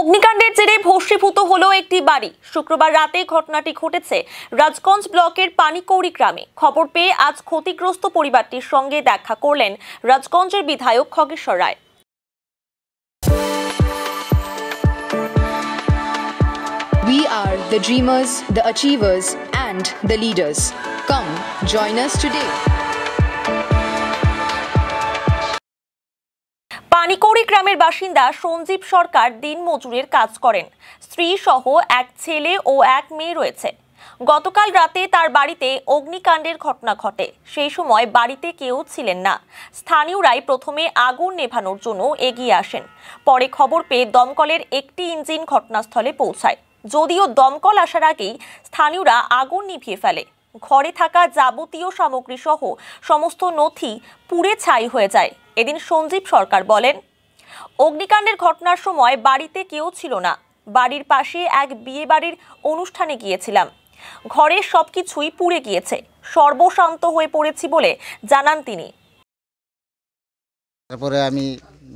অগ্নিকাণ্ডের জেরে ভস্মীভূত হলো একটি বাড়ি। শুক্রবার রাতে ঘটনাটি ঘটেছে রাজগঞ্জ ব্লকের পানিকৌড়ি গ্রামে। খবর পেয়ে আজ ক্ষতিগ্রস্ত পরিবারটির সঙ্গে দেখা করলেন রাজগঞ্জের বিধায়ক খগেশ্বর রায়। We are the dreamers, the achievers and the leaders. Come, join us today. পানিকৌড়ি গ্রামের বাসিন্দা সঞ্জীব সরকার দিনমজুরের কাজ করেন। স্ত্রী সহ এক ছেলে ও এক মেয়ে রয়েছে। গতকাল রাতে তার বাড়িতে অগ্নিকাণ্ডের ঘটনা ঘটে। সেই সময় বাড়িতে কেউ ছিলেন না। স্থানীয়রাই প্রথমে আগুন নেভানোর জন্য এগিয়ে আসেন। পরে খবর পেয়ে দমকলের একটি ইঞ্জিন ঘটনাস্থলে পৌঁছায়। যদিও দমকল আসার আগেই স্থানীয়রা আগুন নিভিয়ে ফেলে। ঘরে থাকা যাবতীয় সামগ্রী সহ সমস্ত নথি পুড়ে ছাই হয়ে যায়। এদিন সঞ্জীব সরকার বলেন, অগ্নিকাণ্ডের ঘটনার সময় বাড়িতে কেউ ছিল না। বাড়ির পাশে এক বিয়ে বাড়ির অনুষ্ঠানে গিয়েছিলাম। ঘরের সবকিছুই পুড়ে গিয়েছে। সর্বশান্ত হয়ে পড়েছি বলে জানান তিনি। তারপরে আমি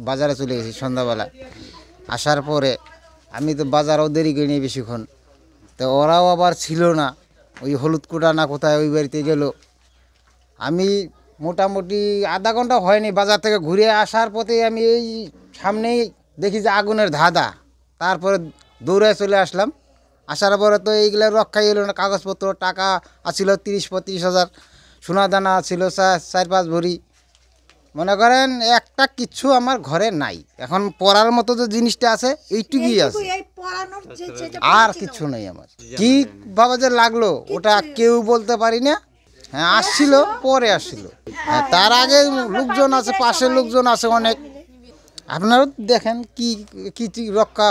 বাজারে চলে গেছি সন্ধ্যাবেলা। আসার পরে আমি তো বাজারও দেরি করিনি বেশিক্ষণ, তো ওরাও আবার ছিল না। ওই হলুদ কোটা না কোথায় ওই বাড়িতে গেল। আমি মোটামুটি আধা ঘন্টা হয়নি বাজার থেকে ঘুরে আসার পথে আমি এই সামনেই দেখি যে আগুনের ধাঁধা। তারপরে দৌড়ে চলে আসলাম। আসার পরে তো এইগুলো রক্ষাই হলো না। কাগজপত্র টাকা আছিল 30-35 হাজার, সোনা দানা ছিল 4-5 ভরি। মনে করেন একটা কিচ্ছু আমার ঘরে নাই। এখন পড়ার মতো যে জিনিসটা আছে এইটুকুই আছে, আর কিচ্ছু নেই আমার। কি ভাবে যে লাগলো ওটা কেউ বলতে পারি না। হ্যাঁ আসছিল, পরে আসছিল। হ্যাঁ তার আগে লোকজন আছে, পাশের লোকজন আছে অনেক। আপনারাও দেখেন কি কি রক্ষা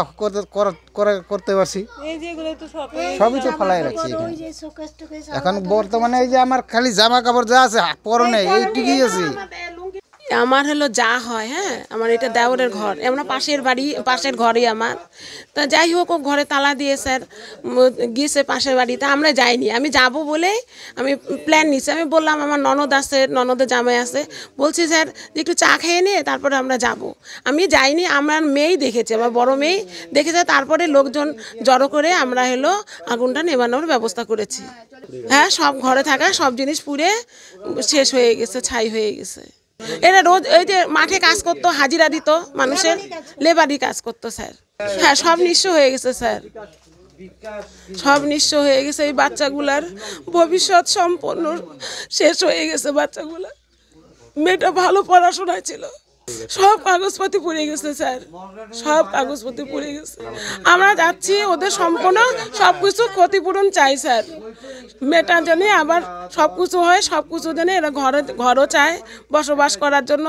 করতে পারছি। সবই তো ফেলাই রাখছি। এখন বর্তমানে এই যে আমার খালি জামা কাপড় যা আছে পরনে এইটুকুই আছে। আমার হলো যা হয়, হ্যাঁ আমার এটা দেওরের ঘর, এমন পাশের বাড়ি, পাশের ঘরই আমার। তা যাই হোক, ও ঘরে তালা দিয়ে স্যার গিয়েছে পাশের বাড়িতে। আমরা যাইনি, আমি যাব বলে আমি প্ল্যান নিচ্ছি। আমি বললাম আমার ননদ আছে, ননদের জামাই আছে, বলছি স্যার একটু চা খেয়ে নিয়ে তারপরে আমরা যাব। আমি যাইনি, আমার মেয়েই দেখেছে, আমার বড় মেয়ে দেখেছে। তারপরে লোকজন জড়ো করে আমরা হলো আগুনটা নেভানোর ব্যবস্থা করেছি। হ্যাঁ সব ঘরে থাকা সব জিনিস পুড়ে শেষ হয়ে গেছে, ছাই হয়ে গেছে। এরা রোজ এই যে মাঠে কাজ করতো, হাজিরা দিত, মানুষের লেবারি কাজ করতো স্যার। হ্যাঁ সব নিঃস্ব হয়ে গেছে স্যার, সব নিঃস্ব হয়ে গেছে। এই বাচ্চাগুলার ভবিষ্যৎ সম্পূর্ণ শেষ হয়ে গেছে। বাচ্চাগুলা, মেয়েটা ভালো পড়াশোনায় ছিল, সব কাগজপত্র পুড়ে গেছে স্যার, সব কাগজপত্র পুড়ে গেছে। আমরা যাচ্ছি, ওদের সম্পূর্ণ সব কিছু ক্ষতিপূরণ চাই স্যার। মেয়েটার জন্য আবার সব কিছু হয়, সব কিছু জন্য এরা ঘরও চায় বসবাস করার জন্য।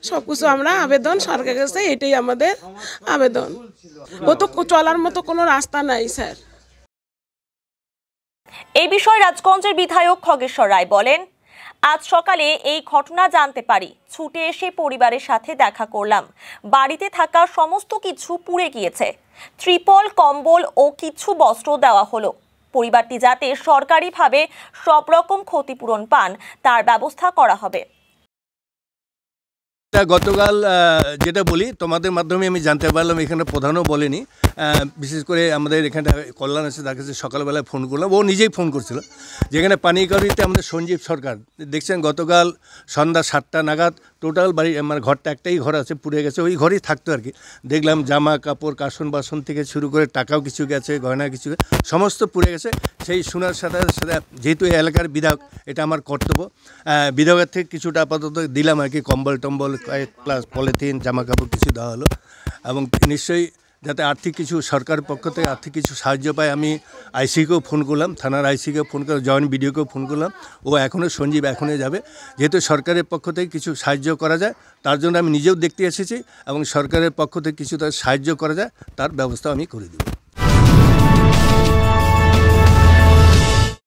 সব কিছু আমরা আবেদন সরকারের কাছে, এটাই আমাদের আবেদন। ও তো চলার মতো কোনো রাস্তা নাই স্যার। এই বিষয়ে রাজগঞ্জের বিধায়ক খগেশ্বর রায় বলেন, আজ সকালে এই ঘটনা জানতে পারি। ছুটে এসে পরিবারের সাথে দেখা করলাম। বাড়িতে থাকা সমস্ত কিছু পুড়ে গিয়েছে। ত্রিপল, কম্বল ও কিছু বস্ত্র দেওয়া হলো। পরিবারটি যাতে সরকারিভাবে সব রকম ক্ষতিপূরণ পান তার ব্যবস্থা করা হবে। গতকাল যেটা বলি তোমাদের মাধ্যমে আমি জানতে পারলাম, এখানে প্রধানও বলেনি, বিশেষ করে আমাদের এখানটা কল্যাণ আছে, তার কাছে সকালবেলায় ফোন করলাম। ও নিজেই ফোন করছিল যেখানে পানিকৌড়িতে আমাদের সঞ্জীব সরকার দেখছেন গতকাল সন্ধ্যা 7টা নাগাদ টোটাল বাড়ি, আমার ঘরটা একটাই ঘর আছে, পুড়ে গেছে। ওই ঘরেই থাকতো আর কি। দেখলাম জামা কাপড়, কাসন বাসন থেকে শুরু করে টাকাও কিছু গেছে, গয়না কিছু সমস্ত পুড়ে গেছে। সেই শোনার সাথে সাথে যেহেতু এই এলাকার বিধায়ক, এটা আমার কর্তব্য, বিধায়কের থেকে কিছুটা আপাতত দিলাম আর কি। কম্বল টম্বল প্লাস পলিথিন, জামা কাপড় কিছু দেওয়া হলো। এবং নিশ্চয়ই যাতে আর্থিক কিছু সরকারের পক্ষ থেকে আর্থিক কিছু সাহায্য পায়। আমি আইসিকেও ফোন করলাম, থানার আইসিকেও ফোন করলাম, জয়েন্ট বিডিওকেও ফোন করলাম। ও এখনও সঞ্জীব এখনই যাবে। যেহেতু সরকারের পক্ষ থেকে কিছু সাহায্য করা যায় তার জন্য আমি নিজেও দেখতে এসেছি, এবং সরকারের পক্ষ থেকে কিছু তার সাহায্য করা যায় তার ব্যবস্থা আমি করে দেব।